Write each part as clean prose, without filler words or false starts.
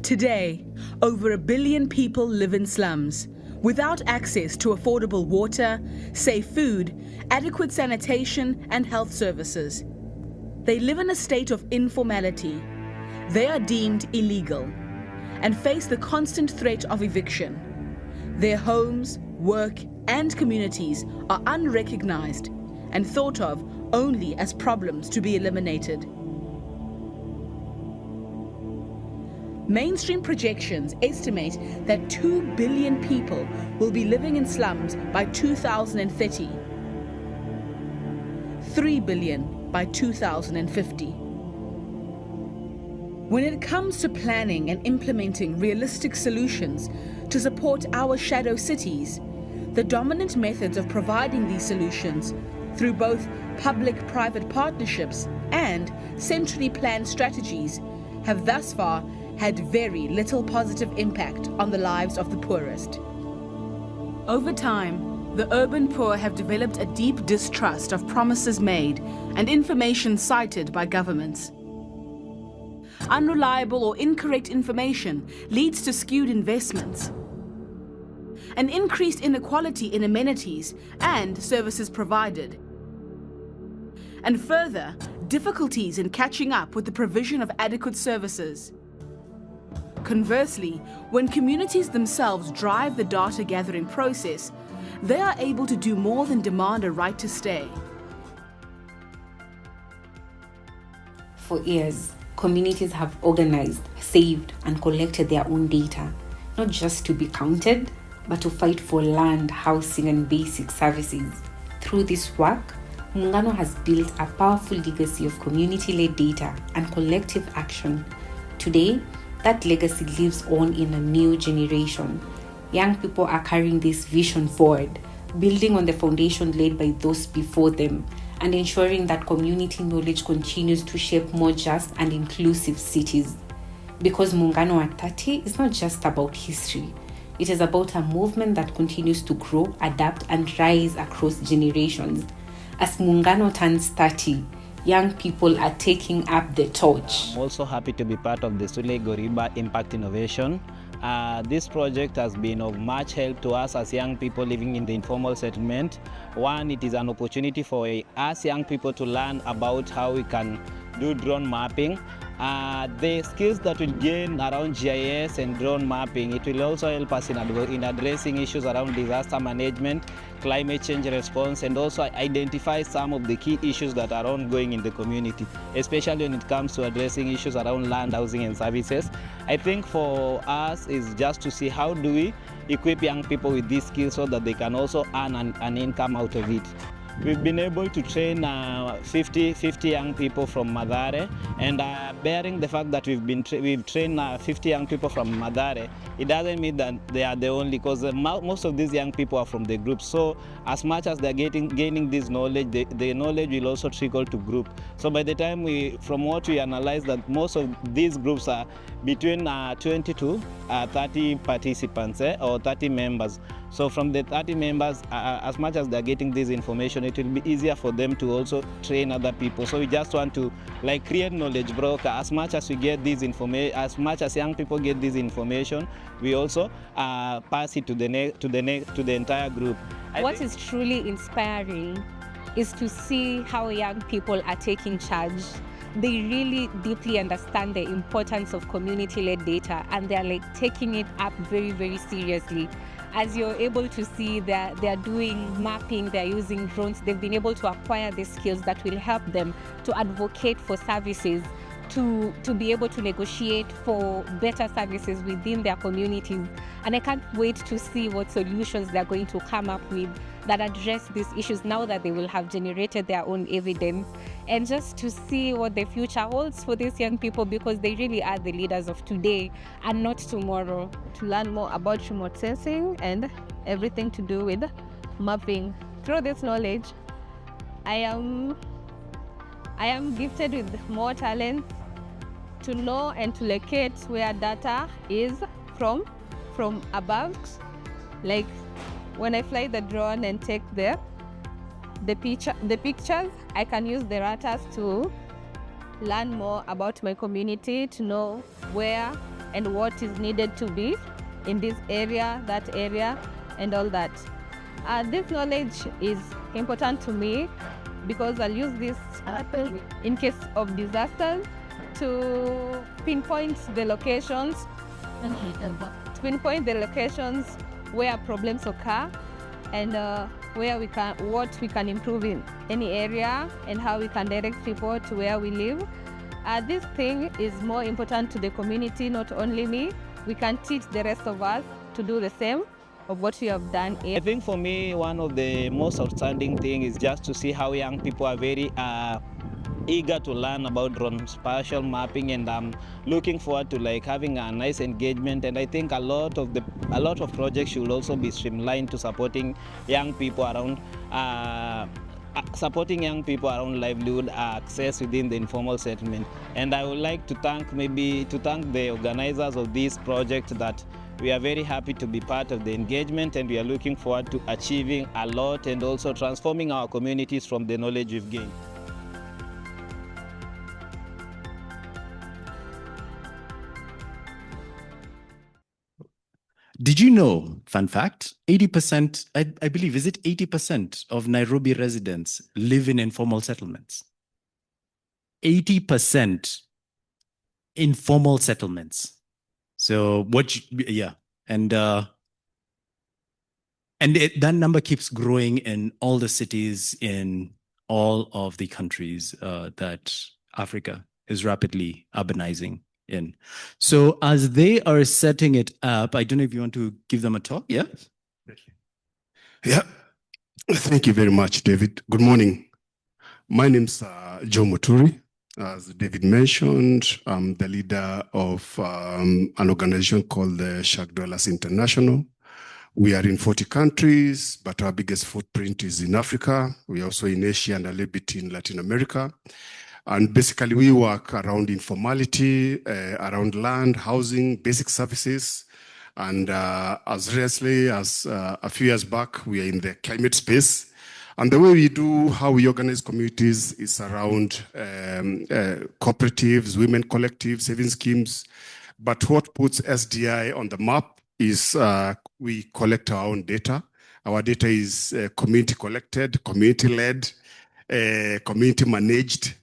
Today, over 1 billion people live in slums, without access to affordable water, safe food, adequate sanitation and health services. They live in a state of informality. They are deemed illegal and face the constant threat of eviction. Their homes, work and communities are unrecognized and thought of only as problems to be eliminated. Mainstream projections estimate that 2 billion people will be living in slums by 2030, 3 billion by 2050. When it comes to planning and implementing realistic solutions to support our shadow cities, the dominant methods of providing these solutions through both public-private partnerships and centrally planned strategies have thus far had very little positive impact on the lives of the poorest. Over time, the urban poor have developed a deep distrust of promises made and information cited by governments. Unreliable or incorrect information leads to skewed investments, an increased inequality in amenities and services provided, and further, difficulties in catching up with the provision of adequate services. Conversely, when communities themselves drive the data gathering process, they are able to do more than demand a right to stay. For years, communities have organized, saved, and collected their own data, not just to be counted, but to fight for land, housing, and basic services. Through this work, Muungano has built a powerful legacy of community-led data and collective action. Today, that legacy lives on in a new generation. Young people are carrying this vision forward, building on the foundation laid by those before them, and ensuring that community knowledge continues to shape more just and inclusive cities. Because Muungano at 30 is not just about history. It is about a movement that continues to grow, adapt, and rise across generations. As Muungano turns 30, young people are taking up the torch. I'm also happy to be part of the Sule Goriba Impact Innovation. This project has been of much help to us as young people living in the informal settlement. One, it is an opportunity for us young people to learn about how we can do drone mapping. The skills that we'll gain around GIS and drone mapping, it will also help us in addressing issues around disaster management, climate change response, and also identify some of the key issues that are ongoing in the community, especially when it comes to addressing issues around land, housing, and services. I think for us is just to see how do we equip young people with these skills so that they can also earn an income out of it. We've been able to train 50 young people from Mathare, and bearing the fact that we've trained 50 young people from Mathare, it doesn't mean that they are the only, because most of these young people are from the group. So as much as they're gaining this knowledge, the knowledge will also trickle to group. So by the time from what we analyze, that most of these groups are between 20 to 30 participants or 30 members. So from the 30 members, as much as they're getting this information, it will be easier for them to also train other people. So we just want to create knowledge broker. As much as we get this information, as much as young people get this information, we also pass it to the entire group. What is truly inspiring is to see how young people are taking charge. They really deeply understand the importance of community-led data, and they're taking it up very, very seriously. As you're able to see, they're doing mapping, they're using drones, they've been able to acquire these skills that will help them to advocate for services, to be able to negotiate for better services within their communities. And I can't wait to see what solutions they're going to come up with that address these issues now that they will have generated their own evidence, and just to see what the future holds for these young people, because they really are the leaders of today and not tomorrow. To learn more about remote sensing and everything to do with mapping. Through this knowledge, I am gifted with more talent to know and to locate where data is from above. Like when I fly the drone and take the pictures, I can use the radars to learn more about my community, to know where and what is needed to be in this area, that area, and all that. This knowledge is important to me because I'll use this in case of disasters to pinpoint the locations where problems occur and what we can improve in any area and how we can direct people to where we live. This thing is more important to the community, not only me. We can teach the rest of us to do the same of what we have done here. I think for me, one of the most outstanding things is just to see how young people are very eager to learn about drone spatial mapping, and I'm looking forward to like having a nice engagement. And I think a lot of projects should also be streamlined to supporting young people around livelihood access within the informal settlement. And I would like to thank the organizers of this project, that we are very happy to be part of the engagement, and we are looking forward to achieving a lot and also transforming our communities from the knowledge we've gained. Did you know, fun fact, 80%, I believe, is it 80% of Nairobi residents live in informal settlements? 80% informal settlements. So that number keeps growing in all the cities in all of the countries that Africa is rapidly urbanizing in. So as they are setting it up, I don't know if you want to give them a talk. Yeah. Yeah. Thank you very much, David. Good morning. My name's Joe Muturi. As David mentioned, I'm the leader of an organization called the Shack Dwellers International. We are in 40 countries, but our biggest footprint is in Africa. We're also in Asia and a little bit in Latin America. And basically, we work around informality, around land, housing, basic services. And as recently as a few years back, we are in the climate space. And the way we do, how we organize communities is around cooperatives, women collectives, saving schemes. But what puts SDI on the map is we collect our own data. Our data is community collected, community led, community managed.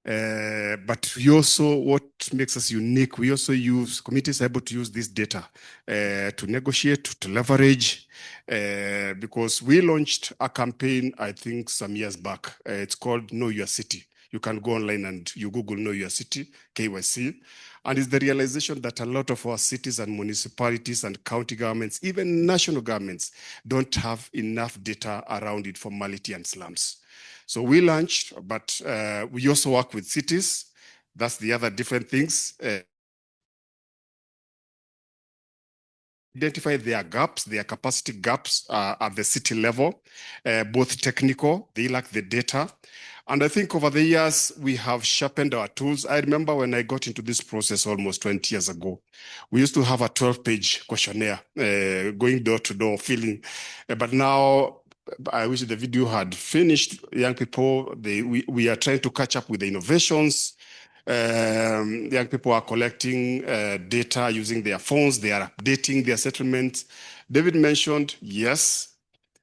But we also, what makes us unique, we also use, communities are able to use this data to negotiate, to leverage, because we launched a campaign, I think some years back. It's called Know Your City. You can go online and you Google Know Your City, KYC. And it's the realization that a lot of our cities and municipalities and county governments, even national governments, don't have enough data around informality and slums. So we launched, but we also work with cities. That's the other different things. Identify their gaps, their capacity gaps at the city level, both technical, they lack the data. And I think over the years, we have sharpened our tools. I remember when I got into this process almost 20 years ago, we used to have a 12-page questionnaire, going door to door, filling. But now, I wish the video had finished. Young people, we are trying to catch up with the innovations. Young people are collecting data using their phones. They are updating their settlements. David mentioned, yes,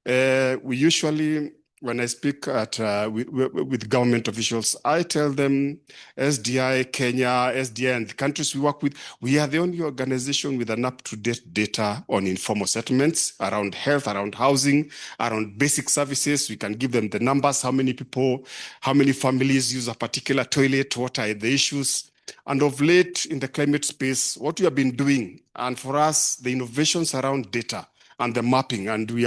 we usually, when I speak at with government officials, I tell them SDI, Kenya, SDI, and the countries we work with, we are the only organization with an up-to-date data on informal settlements, around health, around housing, around basic services. We can give them the numbers, how many people, how many families use a particular toilet, what are the issues. And of late, in the climate space, what we have been doing, and for us, the innovations around data, and the mapping, and we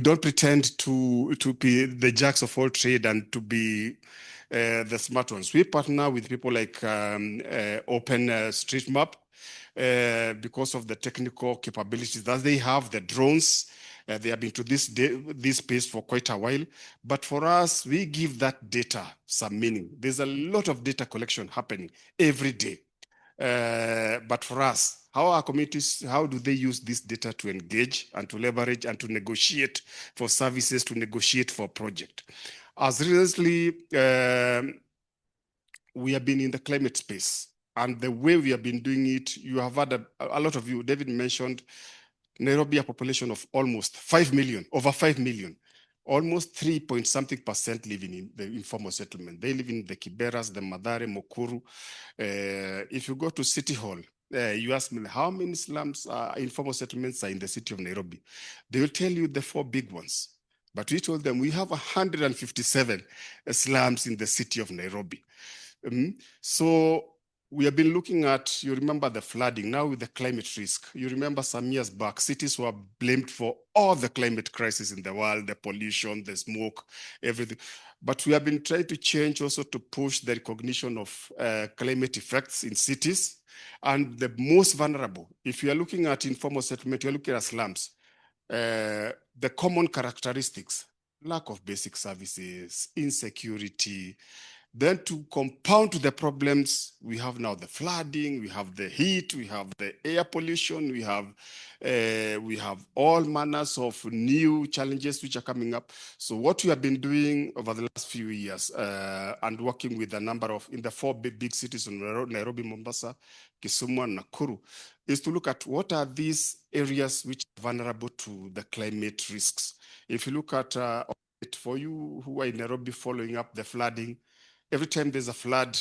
don't pretend to be the jacks of all trade and to be the smart ones. We partner with people like OpenStreetMap because of the technical capabilities that they have, the drones. They have been to this space for quite a while. But for us, we give that data some meaning. There's a lot of data collection happening every day. But for us, how our communities, how do they use this data to engage and to leverage and to negotiate for services, to negotiate for project? As recently, we have been in the climate space. And the way we have been doing it, you have had a lot of you, David mentioned Nairobi, a population of almost 5 million, over 5 million. Almost 3-point-something% living in the informal settlement. They live in the Kiberas, the Mathare, Mukuru. If you go to City Hall, you ask me how many slums, informal settlements are in the city of Nairobi. They will tell you the 4 big ones. But we told them we have 157 slums in the city of Nairobi. So we have been looking at, you remember the flooding, now with the climate risk. You remember some years back, cities were blamed for all the climate crisis in the world, the pollution, the smoke, everything. But we have been trying to change also to push the recognition of climate effects in cities. And the most vulnerable, if you are looking at informal settlement, you're looking at slums, the common characteristics, lack of basic services, insecurity. Then to compound the problems, we have now the flooding, we have the heat, we have the air pollution, we have all manners of new challenges which are coming up. So what we have been doing over the last few years and working with a number of, in the 4 big cities in Nairobi, Mombasa, Kisumu, and Nakuru, is to look at what are these areas which are vulnerable to the climate risks. If you look at, for you who are in Nairobi following up the flooding, every time there's a flood,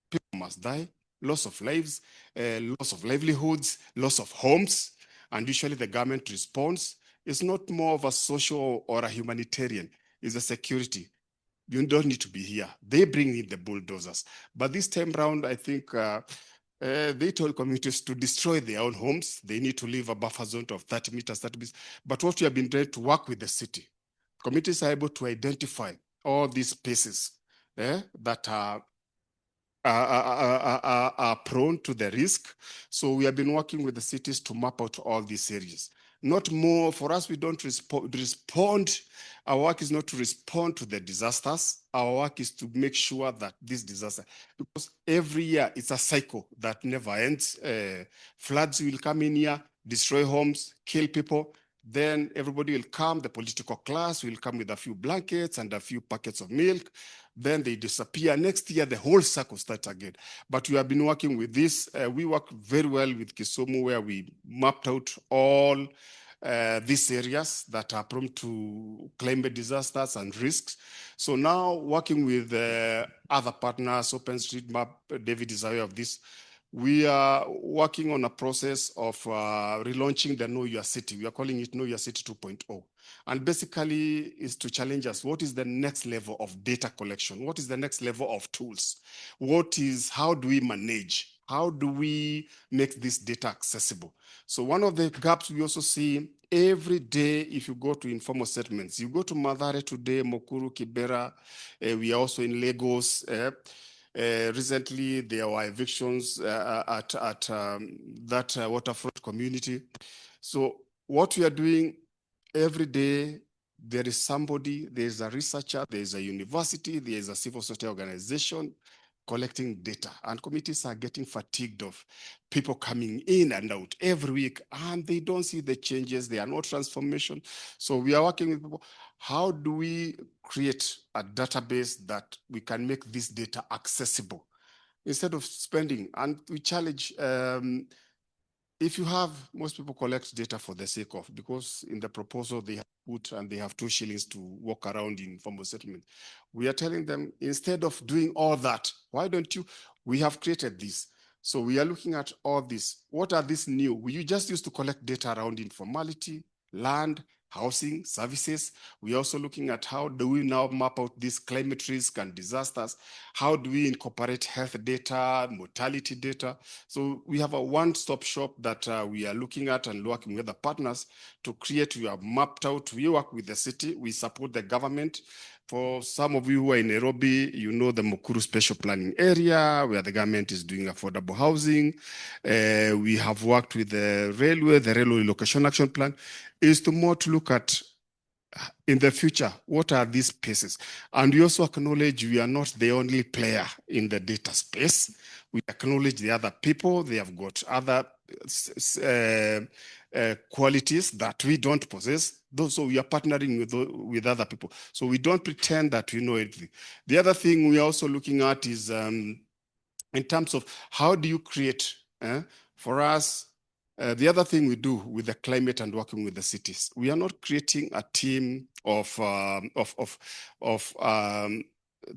people must die, loss of lives, loss of livelihoods, loss of homes, and usually the government response is not more of a social or a humanitarian, it's a security. You don't need to be here. They bring in the bulldozers. But this time around, I think they told communities to destroy their own homes. They need to leave a buffer zone of 30 meters, 30 meters. But what we have been trying to work with the city, communities are able to identify all these spaces that are prone to the risk. So we have been working with the cities to map out all these areas. Not more, for us, we don't respond. Our work is not to respond to the disasters. Our work is to make sure that this disaster, because every year it's a cycle that never ends. Floods will come in here, destroy homes, kill people. Then everybody will come, the political class will come with a few blankets and a few packets of milk. Then they disappear. Next year, the whole cycle starts again. But we have been working with this. We work very well with Kisumu, where we mapped out all these areas that are prone to climate disasters and risks. So now working with other partners, OpenStreetMap, David is aware of this. We are working on a process of relaunching the Know Your City. We are calling it Know Your City 2.0. And basically is to challenge us. What is the next level of data collection? What is the next level of tools? How do we manage? How do we make this data accessible? So one of the gaps we also see every day, if you go to informal settlements, you go to Mathare today, Mukuru, Kibera, we are also in Lagos. Recently, there were evictions at that waterfront community. So what we are doing every day, there is somebody, there is a researcher, there is a university, there is a civil society organization collecting data, and committees are getting fatigued of people coming in and out every week, and they don't see the changes. There are no transformation. So we are working with people. How do we create a database that we can make this data accessible instead of spending? And we challenge, if you have, most people collect data for the sake of, because in the proposal they have put and they have 2 shillings to walk around in informal settlement. We are telling them, instead of doing all that, why don't you, we have created this. So we are looking at all this. What are these new? We just used to collect data around informality, land, housing, services. We're also looking at how do we now map out this climate risk and disasters? How do we incorporate health data, mortality data? So we have a one-stop shop that we are looking at and working with the partners to create. We have mapped out, we work with the city, we support the government. For some of you who are in Nairobi, you know the Mukuru Special Planning Area, where the government is doing affordable housing. We have worked with the railway Location Action Plan, is to more to look at in the future, what are these spaces? And we also acknowledge we are not the only player in the data space. We acknowledge the other people, they have got other qualities that we don't possess. So we are partnering with other people. So we don't pretend that we know everything. The other thing we are also looking at is in terms of how do you create, for us, the other thing we do with the climate and working with the cities, we are not creating a team of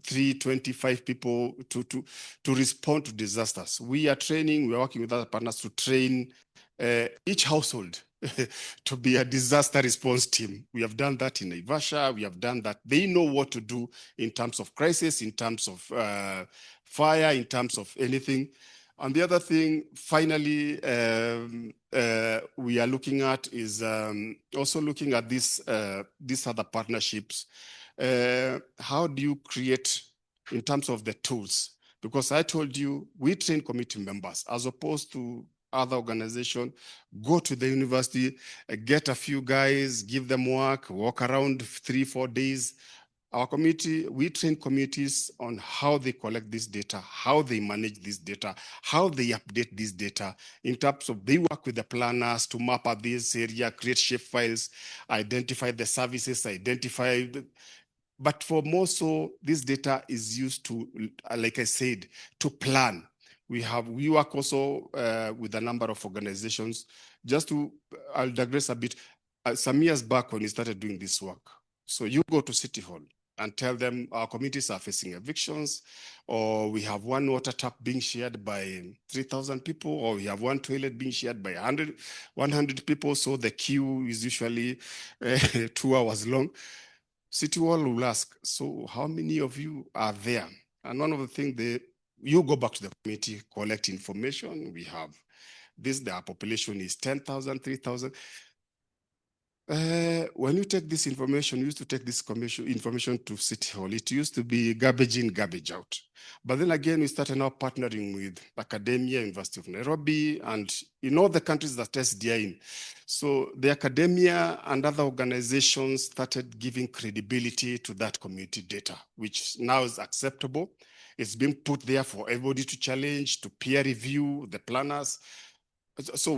325 people to respond to disasters. We are training, we are working with other partners to train each household to be a disaster response team. We have done that in Naivasha. We have done that. They know what to do in terms of crisis, in terms of fire, in terms of anything. And the other thing, finally, we are looking at is also looking at these other partnerships. How do you create in terms of the tools? Because I told you, we train committee members as opposed to other organization, go to the university, get a few guys, give them work, walk around 3-4 days. Our committee, we train committees on how they collect this data, how they manage this data, how they update this data in terms of they work with the planners to map out this area, create shape files, identify the services, but for more so, this data is used to, like I said, to plan. We work also with a number of organizations. I'll digress a bit. Some years back when we started doing this work, so you go to City Hall and tell them our communities are facing evictions, or we have one water tap being shared by 3,000 people, or we have one toilet being shared by 100 people, so the queue is usually 2 hours long. City Hall will ask, so how many of you are there? And one of the things you go back to the committee, collect information. We have this, their population is 10,000, 3,000. When you take this information, you used to take this information to City Hall. It used to be garbage in, garbage out. But then again, we started now partnering with academia, University of Nairobi, and in all the countries that SDI in. So the academia and other organizations started giving credibility to that community data, which now is acceptable. It's been put there for everybody to challenge, to peer review, the planners. So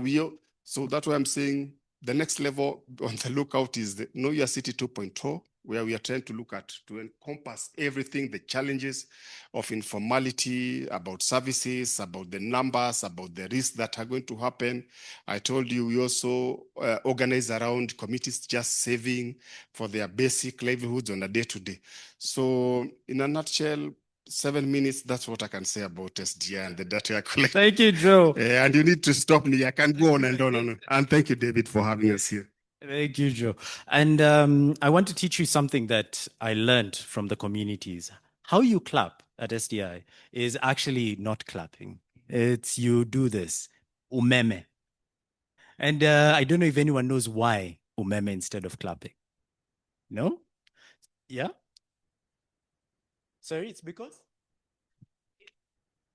that's why I'm saying the next level on the lookout is the Know Your City 2.0, where we are trying to look at to encompass everything, the challenges of informality, about services, about the numbers, about the risks that are going to happen. I told you we also organize around committees just saving for their basic livelihoods on a day-to-day. So in a nutshell, 7 minutes, that's what I can say about SDI and the data I collect. Thank you, Joe. And you need to stop me. I can go on and on and on. And thank you, David, for having us here. Thank you, Joe. And I want to teach you something that I learned from the communities. How you clap at SDI is actually not clapping. It's you do this, umeme. And I don't know if anyone knows why umeme instead of clapping. No? Yeah? Sorry, it's because?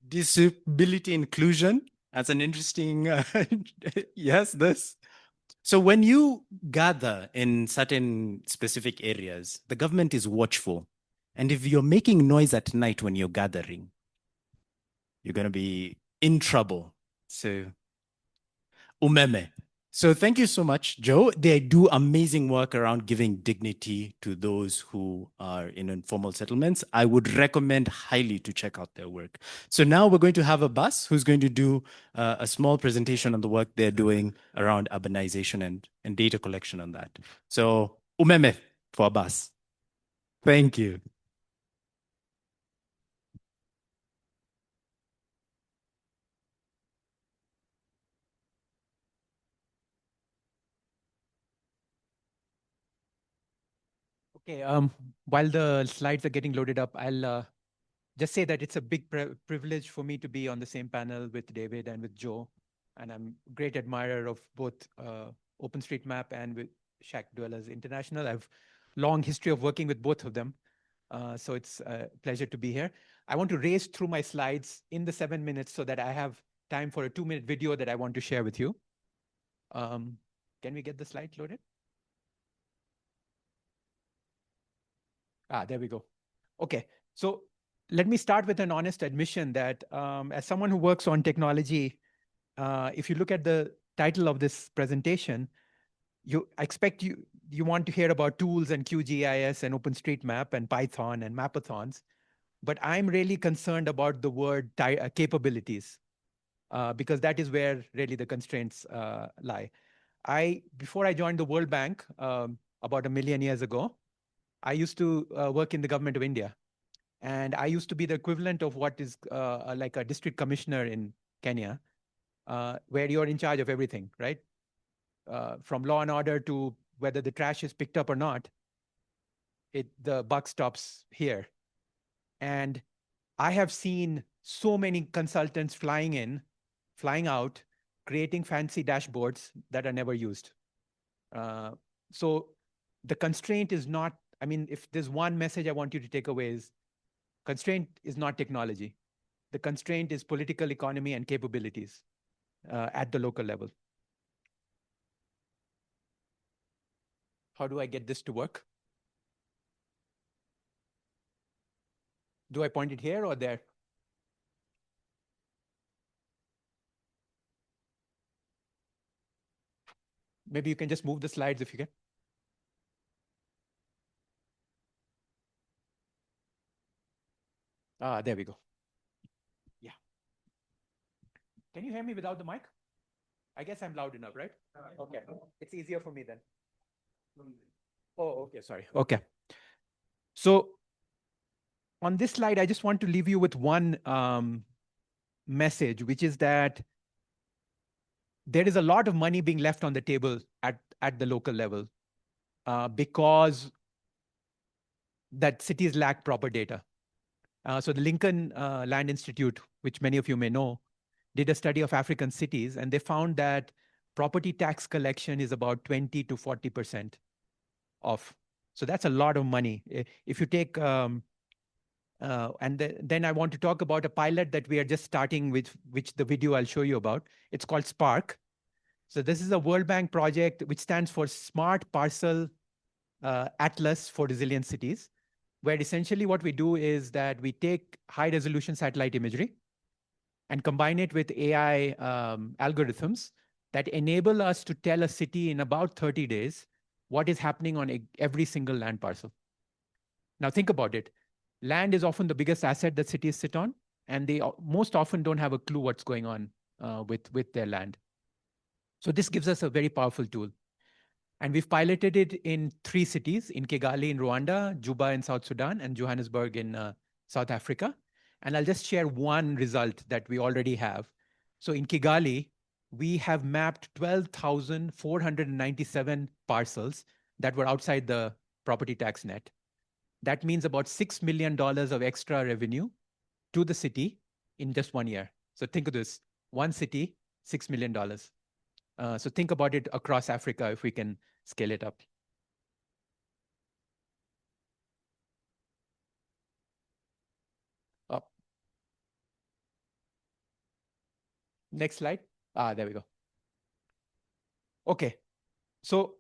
Disability inclusion. That's an interesting, yes, this. So when you gather in certain specific areas, the government is watchful. And if you're making noise at night when you're gathering, you're going to be in trouble. So, umeme. So thank you so much, Joe. They do amazing work around giving dignity to those who are in informal settlements. I would recommend highly to check out their work. So now we're going to have Abbas, who's going to do a small presentation on the work they're doing around urbanization and data collection on that. So umeme for Abbas. Thank you. Okay, while the slides are getting loaded up, I'll just say that it's a big privilege for me to be on the same panel with David and with Joe. And I'm a great admirer of both OpenStreetMap and with Shack Dwellers International. I have long history of working with both of them. So it's a pleasure to be here. I want to race through my slides in the 7 minutes so that I have time for a 2-minute video that I want to share with you. Can we get the slide loaded? There we go. Okay, so let me start with an honest admission that as someone who works on technology, if you look at the title of this presentation, I expect you want to hear about tools and QGIS and OpenStreetMap and Python and Mapathons. but I'm really concerned about the word capabilities, because that is where really the constraints lie. Before I joined the World Bank about 1 million years ago, I used to work in the government of India. And I used to be the equivalent of what is like a district commissioner in Kenya, where you're in charge of everything, right? From law and order to whether the trash is picked up or not, the buck stops here. And I have seen so many consultants flying in, flying out, creating fancy dashboards that are never used. So the constraint is not, I mean, if there's one message I want you to take away is constraint is not technology. The constraint is political economy and capabilities at the local level. How do I get this to work? Do I point it here or there? Maybe you can just move the slides if you can. There we go. Yeah. Can you hear me without the mic? I guess I'm loud enough, right? Okay. It's easier for me then. Oh, okay, sorry. Okay. So on this slide, I just want to leave you with one message, which is that there is a lot of money being left on the table at the local level because that cities lack proper data. So the Lincoln Land Institute, which many of you may know, did a study of African cities, and they found that property tax collection is about 20 to 40% off. So that's a lot of money. If you take, then I want to talk about a pilot that we are just starting with, which the video I'll show you about. It's called Spark. So this is a World Bank project, which stands for Smart Parcel Atlas for Resilient Cities, where essentially what we do is that we take high resolution satellite imagery and combine it with AI algorithms that enable us to tell a city in about 30 days what is happening on every single land parcel. Now think about it. Land is often the biggest asset that cities sit on, and they most often don't have a clue what's going on with their land. So this gives us a very powerful tool. And we've piloted it in 3 cities, in Kigali in Rwanda, Juba in South Sudan, and Johannesburg in South Africa. And I'll just share one result that we already have. So in Kigali, we have mapped 12,497 parcels that were outside the property tax net. That means about $6 million of extra revenue to the city in just 1 year. So think of this, one city, $6 million. So think about it across Africa if we can scale it up. Up. Next slide. There we go. Okay. So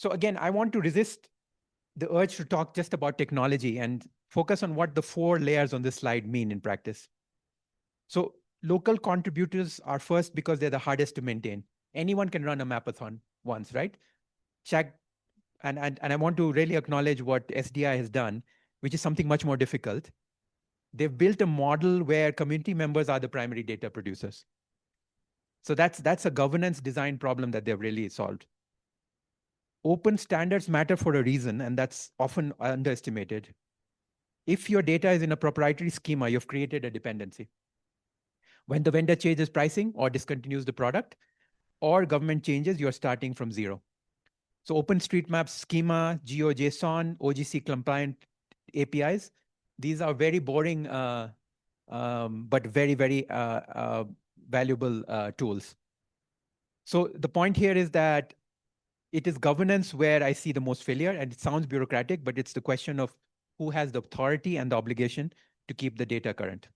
again, I want to resist the urge to talk just about technology and focus on what the 4 layers on this slide mean in practice. So local contributors are first because they're the hardest to maintain. Anyone can run a mapathon once, right? And I want to really acknowledge what SDI has done, which is something much more difficult. They've built a model where community members are the primary data producers. So that's a governance design problem that they've really solved. Open standards matter for a reason, and that's often underestimated. If your data is in a proprietary schema, you've created a dependency. When the vendor changes pricing or discontinues the product, or government changes, you're starting from zero. So OpenStreetMap schema, GeoJSON, OGC compliant APIs, these are very boring, but very, very valuable tools. So the point here is that it is governance where I see the most failure, and it sounds bureaucratic, but it's the question of who has the authority and the obligation to keep the data current.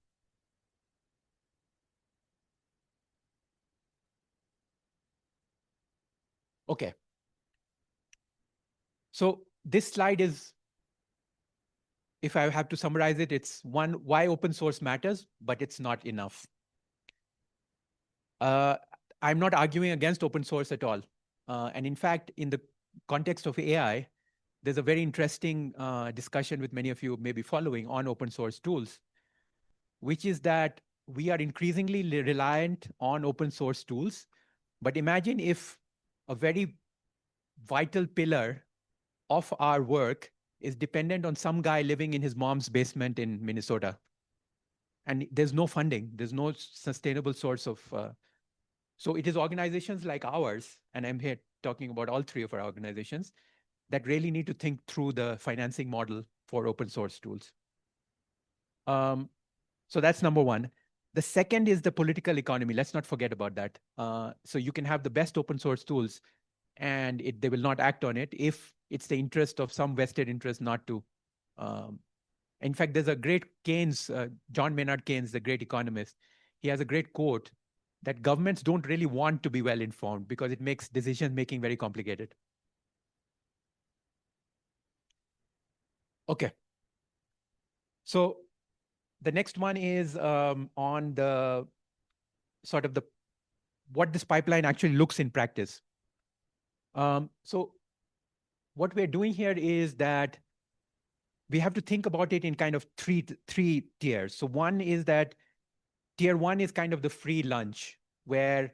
Okay. So this slide is, if I have to summarize it, it's one, why open source matters, but it's not enough. I'm not arguing against open source at all. And in fact, in the context of AI, there's a very interesting discussion with many of you maybe following on open source tools, which is that we are increasingly reliant on open source tools. But imagine if a very vital pillar of our work is dependent on some guy living in his mom's basement in Minnesota. And there's no funding, there's no sustainable source of. So it is organizations like ours, and I'm here talking about all three of our organizations, that really need to think through the financing model for open source tools. So that's number one. The second is the political economy. Let's not forget about that. So you can have the best open source tools and they will not act on it if it's the interest of some vested interest not to. In fact, there's a great Keynes, John Maynard Keynes, the great economist. He has a great quote that governments don't really want to be well informed because it makes decision making very complicated. Okay. So the next one is on the sort of what this pipeline actually looks in practice. So what we're doing here is that we have to think about it in kind of three tiers. So one is that tier one is kind of the free lunch, where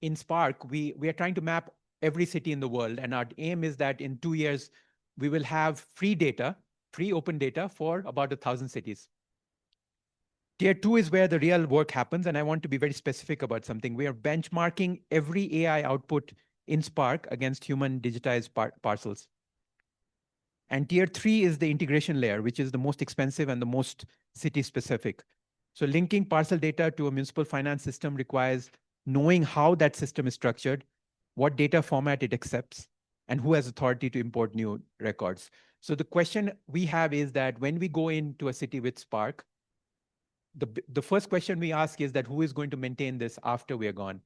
in Spark, we are trying to map every city in the world. And our aim is that in 2 years, we will have free data, free open data for about 1,000 cities. Tier two is where the real work happens. And I want to be very specific about something. We are benchmarking every AI output in Spark against human digitized parcels. And tier three is the integration layer, which is the most expensive and the most city specific. So linking parcel data to a municipal finance system requires knowing how that system is structured, what data format it accepts, and who has authority to import new records. So the question we have is that when we go into a city with Spark, the first question we ask is that who is going to maintain this after we are gone?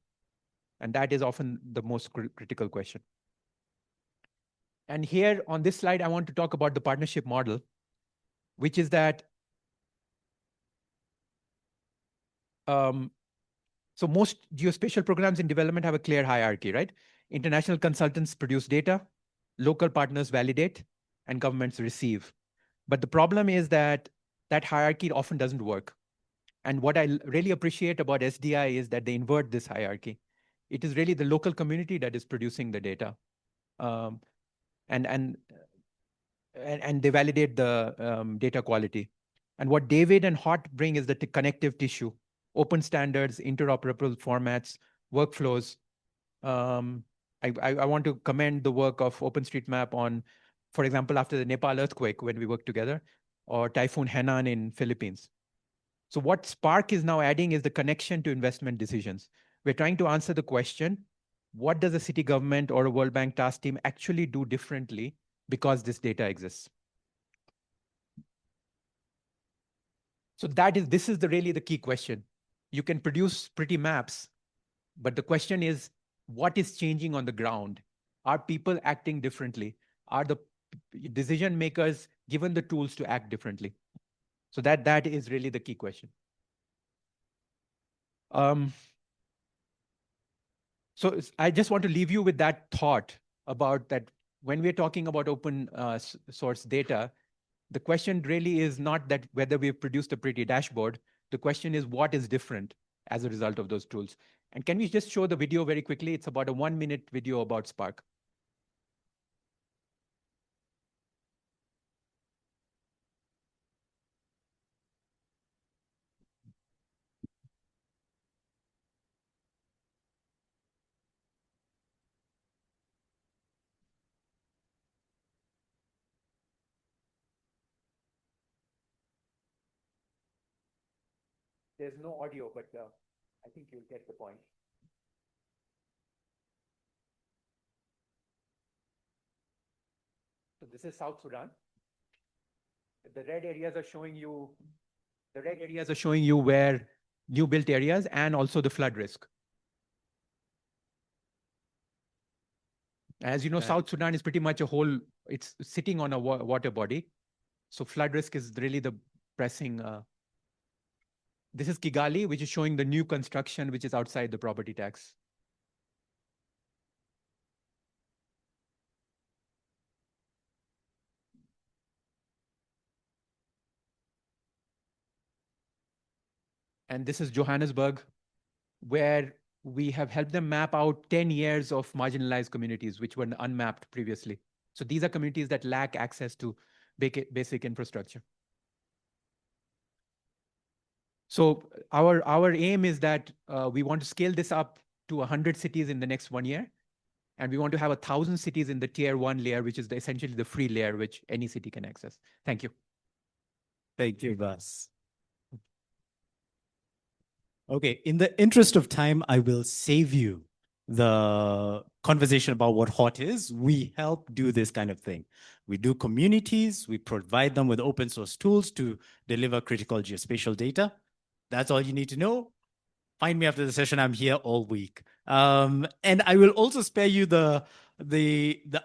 And that is often the most critical question. And here on this slide, I want to talk about the partnership model, which is that so most geospatial programs in development have a clear hierarchy, right? International consultants produce data, local partners validate, and governments receive. But the problem is that that hierarchy often doesn't work. And what I really appreciate about SDI is that they invert this hierarchy. It is really the local community that is producing the data. And they validate the data quality. And what David and Hot bring is the connective tissue, open standards, interoperable formats, workflows. I want to commend the work of OpenStreetMap on, for example, after the Nepal earthquake when we worked together, or Typhoon Hainan in Philippines. So what Spark is now adding is the connection to investment decisions. We're trying to answer the question, what does a city government or a World Bank task team actually do differently because this data exists? So this is really the key question. You can produce pretty maps, but the question is, what is changing on the ground? Are people acting differently? Are the decision makers given the tools to act differently? So that is really the key question. So I just want to leave you with that thought about that when we're talking about open source data, the question really is not that whether we've produced a pretty dashboard. The question is what is different as a result of those tools. And can we just show the video very quickly? It's about a 1-minute video about Spark. There's no audio, but I think you'll get the point. So this is South Sudan. The red areas are showing you where new built areas and also the flood risk. As you know, South Sudan is pretty much it's sitting on a water body. So flood risk is really the pressing. This is Kigali, which is showing the new construction, which is outside the property tax. And this is Johannesburg, where we have helped them map out 10 years of marginalized communities, which were unmapped previously. So these are communities that lack access to basic infrastructure. So our aim is that we want to scale this up to 100 cities in the next 1 year. And we want to have 1,000 cities in the tier 1 layer, which is essentially the free layer, which any city can access. Thank you. Thank you, Bas. Okay, in the interest of time, I will save you the conversation about what HOT is. We help do this kind of thing. We do communities, we provide them with open source tools to deliver critical geospatial data. That's all you need to know. Find me after the session. I'm here all week. And I will also spare you the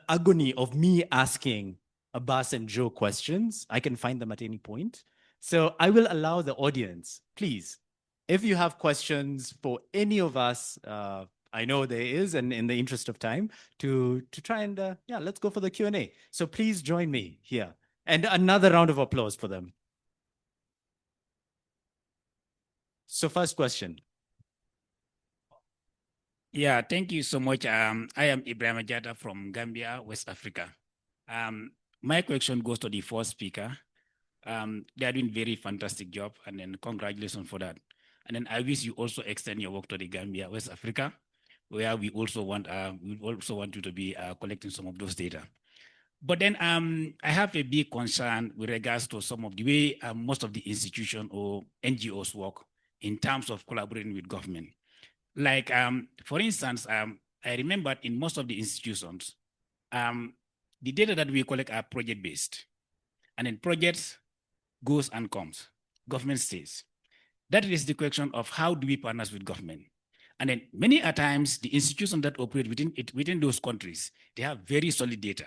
agony of me asking Abbas and Joe questions. I can find them at any point. So I will allow the audience, please, if you have questions for any of us, I know there is, and in the interest of time, to try and, yeah, let's go for the Q&A. So please join me here. And another round of applause for them. So first question. Yeah, thank you so much. I am Ibrahim Ajata from Gambia, West Africa. My question goes to the first speaker. They are doing very fantastic job, and then congratulations for that. And then I wish you also extend your work to the Gambia, West Africa, where we also want you to be collecting some of those data. But then I have a big concern with regards to some of the way most of the institutions or NGOs work in terms of collaborating with government. Like, for instance, I remember in most of the institutions, the data that we collect are project-based. And then projects goes and comes, government stays. That is the question of how do we partner with government? And then many a times, the institutions that operate within those countries, they have very solid data.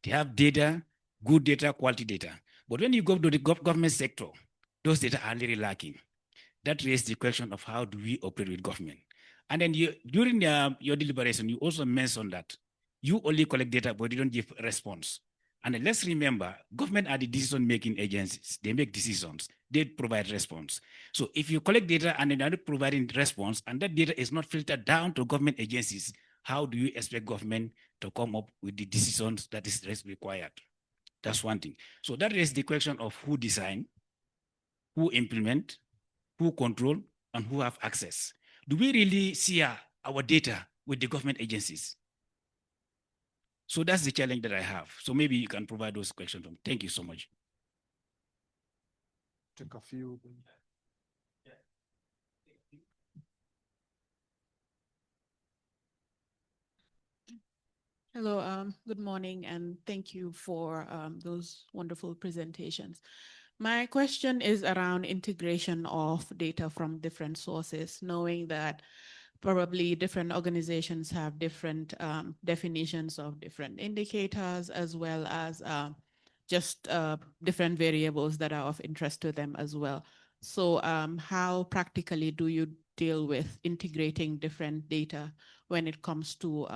They have data, good data, quality data. But when you go to the government sector, those data are really lacking. That raises the question of how do we operate with government? And then during your deliberation, you also mentioned that you only collect data, but you don't give a response. And then let's remember, government are the decision-making agencies. They make decisions. They provide response. So if you collect data and then are not providing response, and that data is not filtered down to government agencies, how do you expect government to come up with the decisions that is required? That's one thing. So that is the question of who design, who implement, who control, and who have access. Do we really share our data with the government agencies? So that's the challenge that I have. So maybe you can provide those questions. Thank you so much. Take a few. Hello, good morning, and thank you for those wonderful presentations. My question is around integration of data from different sources, knowing that probably different organizations have different definitions of different indicators, as well as just different variables that are of interest to them as well. So how practically do you deal with integrating different data when it comes to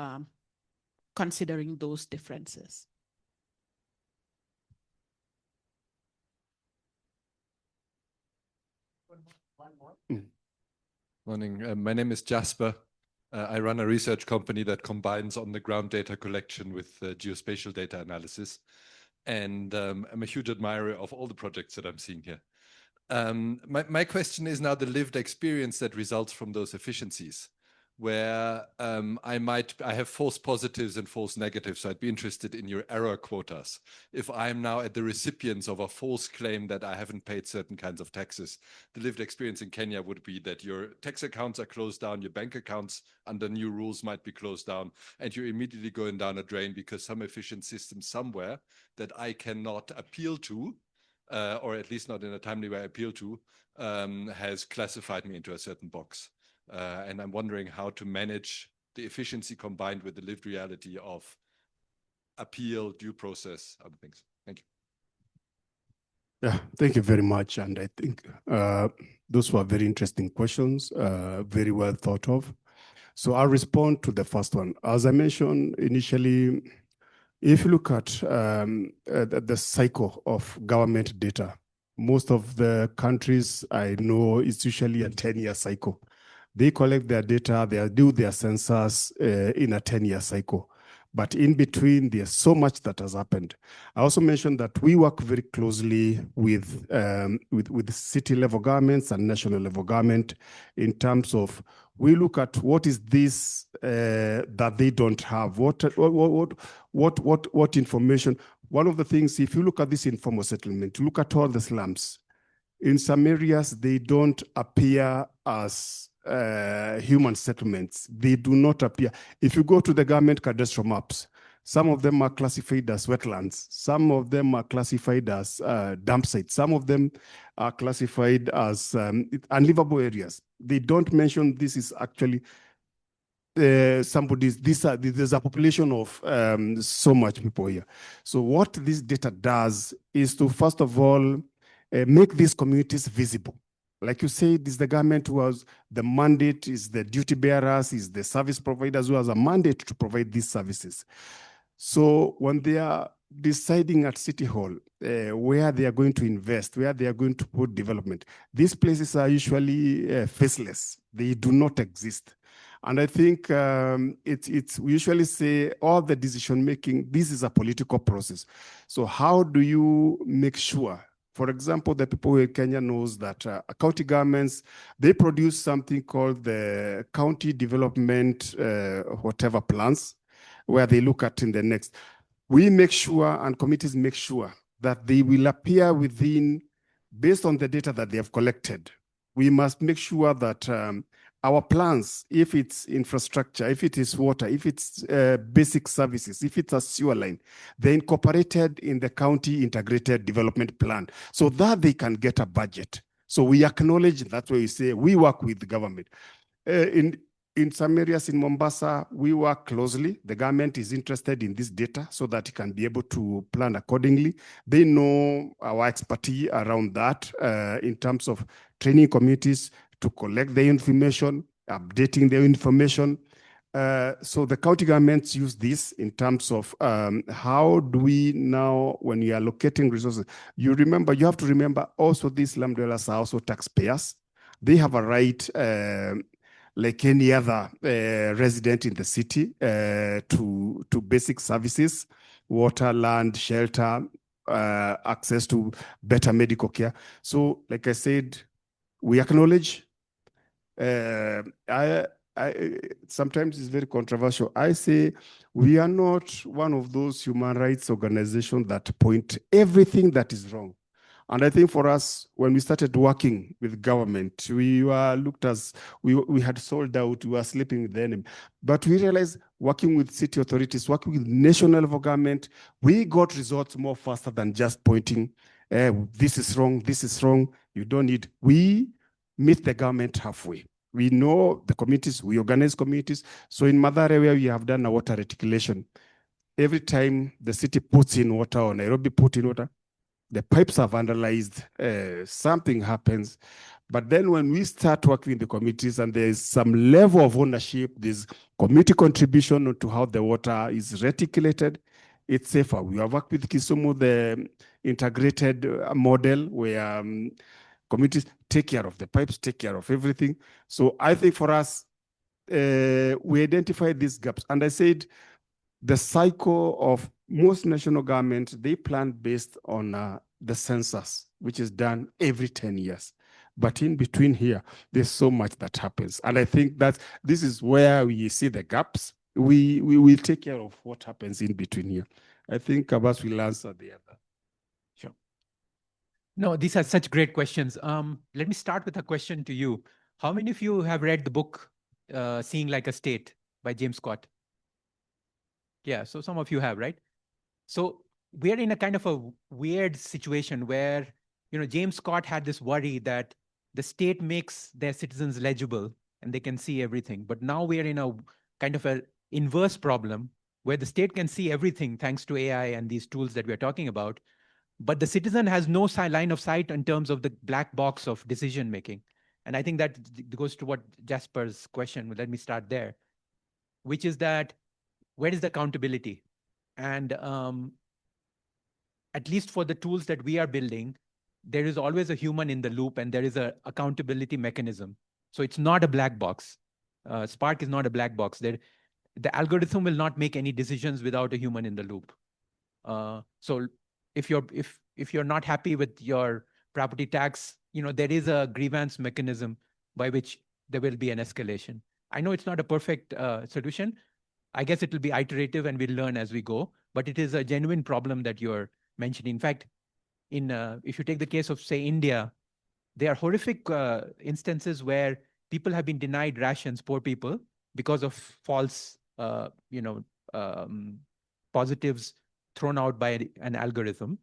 considering those differences? Morning. My name is Jasper. I run a research company that combines on-the-ground data collection with geospatial data analysis. And I'm a huge admirer of all the projects that I'm seeing here. My question is now the lived experience that results from those efficiencies, where I have false positives and false negatives. So I'd be interested in your error quotas. If I'm now at the recipients of a false claim that I haven't paid certain kinds of taxes, the lived experience in Kenya would be that your tax accounts are closed down, your bank accounts under new rules might be closed down, and you're immediately going down a drain because some efficient system somewhere that I cannot appeal to, or at least not in a timely way appeal to, has classified me into a certain box. And I'm wondering how to manage the efficiency combined with the lived reality of appeal, due process, other things. Thank you. Yeah, thank you very much. And I think those were very interesting questions, very well thought of. So I'll respond to the first one. As I mentioned initially, if you look at the cycle of government data, Most of the countries I know, it's usually a 10-year cycle. They collect their data, they do their census in a 10-year cycle. But in between, there's so much that has happened. I also mentioned that we work very closely with city level governments and national level government in terms of, we look at what is this that they don't have, what information. One of the things, if you look at this informal settlement, look at all the slums. In some areas, they don't appear as human settlements. They do not appear. If you go to the government cadastral maps, some of them are classified as wetlands. Some of them are classified as dump sites. Some of them are classified as unlivable areas. They don't mention this is actually there's a population of so much people here. So what this data does is to, first of all, make these communities visible. Like you said, this is the government who has the mandate, is the duty bearers, is the service providers who has a mandate to provide these services. So when they are deciding at City Hall where they are going to invest, where they are going to put development, these places are usually faceless. They do not exist. And I think we usually say all the decision making, this is a political process. So how do you make sure, for example, the people in Kenya knows that county governments, they produce something called the county development, whatever plans, where they look at in the next. We make sure, and committees make sure, that they will appear within, based on the data that they have collected. We must make sure that our plans, if it's infrastructure, if it is water, if it's basic services, if it's a sewer line, they're incorporated in the county integrated development plan so that they can get a budget. So we acknowledge, that's why we say we work with the government. In some areas in Mombasa, we work closely. The government is interested in this data so that it can be able to plan accordingly. They know our expertise around that in terms of training communities to collect the information, updating the information. So the county governments use this in terms of how do we now, when you are allocating resources, you have to remember also these slum dwellers are also taxpayers. They have a right, like any other resident in the city, to basic services, water, land, shelter, access to better medical care. So like I said, we acknowledge. Sometimes it's very controversial. I say we are not one of those human rights organizations that point everything that is wrong. And I think for us, when we started working with government, we were looked as, we had sold out, we were sleeping with the enemy. But we realized working with city authorities, working with national level government, we got results more faster than just pointing, this is wrong, you don't need. We meet the government halfway. We know the communities, we organize communities. So in Mathare, where we have done a water reticulation, every time the city puts in water or Nairobi put in water, the pipes are vandalized, something happens. But then when we start working in the communities and there's some level of ownership, there's community contribution to how the water is reticulated, it's safer. We have worked with Kisumu, the integrated model where communities take care of the pipes, take care of everything. So I think for us, we identified these gaps. And I said, the cycle of most national governments, they plan based on the census, which is done every 10 years. But in between here, there's so much that happens. And I think that this is where we see the gaps. We will take care of what happens in between here. I think Abbas will answer the other. Sure. No, these are such great questions. Let me start with a question to you. How many of you have read the book, Seeing Like a State by James Scott? Yeah, so some of you have, right? So we're in a kind of a weird situation where, James Scott had this worry that the state makes their citizens legible and they can see everything. But now we're in a kind of an inverse problem where the state can see everything thanks to AI and these tools that we're talking about. But the citizen has no line of sight in terms of the black box of decision making. And I think that goes to what Jasper's question, let me start there, which is that where is the accountability? And at least for the tools that we are building, there is always a human in the loop and there is a accountability mechanism. So it's not a black box. Spark is not a black box. The algorithm will not make any decisions without a human in the loop. So if you're not happy with your property tax, there is a grievance mechanism by which there will be an escalation. I know it's not a perfect solution. I guess it will be iterative and we'll learn as we go, but it is a genuine problem that you're mentioning. In fact, if you take the case of, say, India, there are horrific instances where people have been denied rations, poor people, because of false, positives thrown out by an algorithm.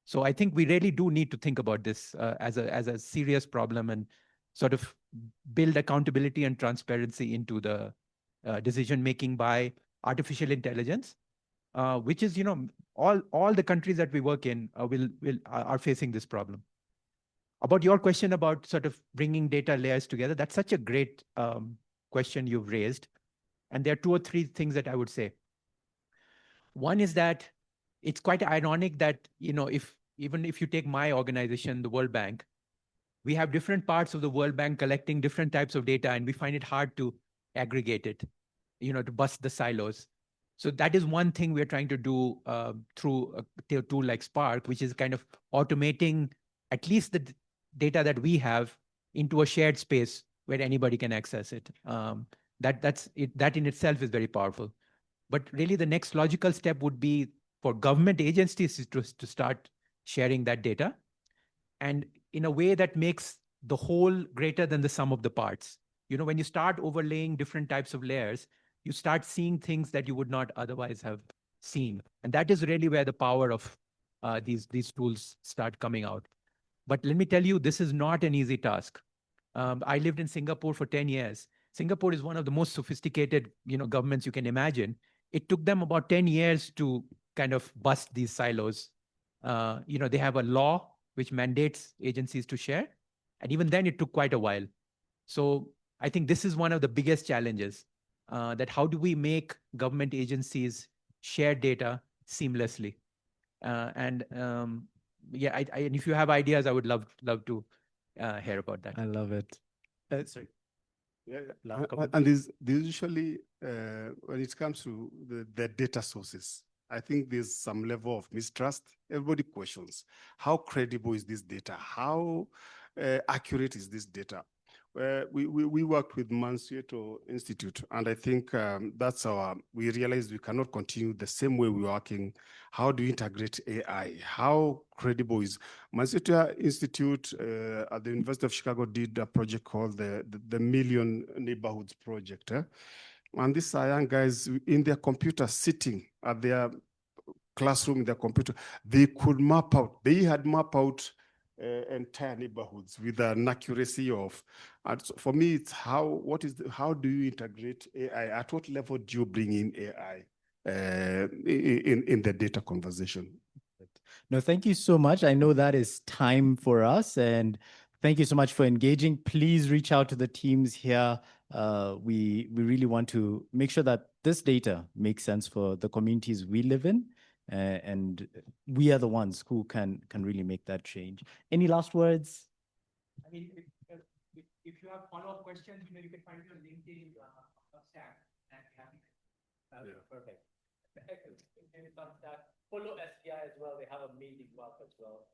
So I think we really do need to think about this as a serious problem and sort of build accountability and transparency into the decision making by artificial intelligence, which is, all the countries that we work in are facing this problem. About your question about sort of bringing data layers together, that's such a great question you've raised. And there are 2 or 3 things that I would say. One is that it's quite ironic that, even if you take my organization, the World Bank, we have different parts of the World Bank collecting different types of data, and we find it hard to aggregate it, to bust the silos. So that is one thing we're trying to do through a tool like Spark, which is kind of automating at least the data that we have into a shared space where anybody can access it. That in itself is very powerful. But really the next logical step would be for government agencies to start sharing that data, and in a way that makes the whole greater than the sum of the parts. When you start overlaying different types of layers, you start seeing things that you would not otherwise have seen. And that is really where the power of these tools start coming out. But let me tell you, this is not an easy task. I lived in Singapore for 10 years. Singapore is one of the most sophisticated, governments you can imagine. It took them about 10 years to kind of bust these silos. They have a law which mandates agencies to share. And even then it took quite a while. So I think this is one of the biggest challenges, that how do we make government agencies share data seamlessly? And if you have ideas, I would love to hear about that. I love it. Sorry. And there's usually, when it comes to the data sources, I think there's some level of mistrust. Everybody questions, how credible is this data? How accurate is this data? We worked with Mansueto Institute, and I think we realized we cannot continue the same way we're working. How do you integrate AI? How credible is Mansueto Institute at the University of Chicago did a project called the Million Neighborhoods Project. And these are young guys in their computer, sitting at their classroom in their computer. They could map out, they had mapped out entire neighborhoods with an accuracy of, and so for me, it's how do you integrate AI? At what level do you bring in AI in the data conversation? No, thank you so much. I know that is time for us, and thank you so much for engaging. Please reach out to the teams here. We really want to make sure that this data makes sense for the communities we live in. And we are the ones who can really make that change. Any last words? I mean, if you have follow-up questions, you can find me on LinkedIn, Stack, and happy. Perfect. Follow SBI as well. They have a meeting up as well.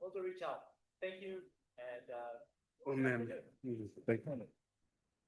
Also reach out. Thank you. And Thank you.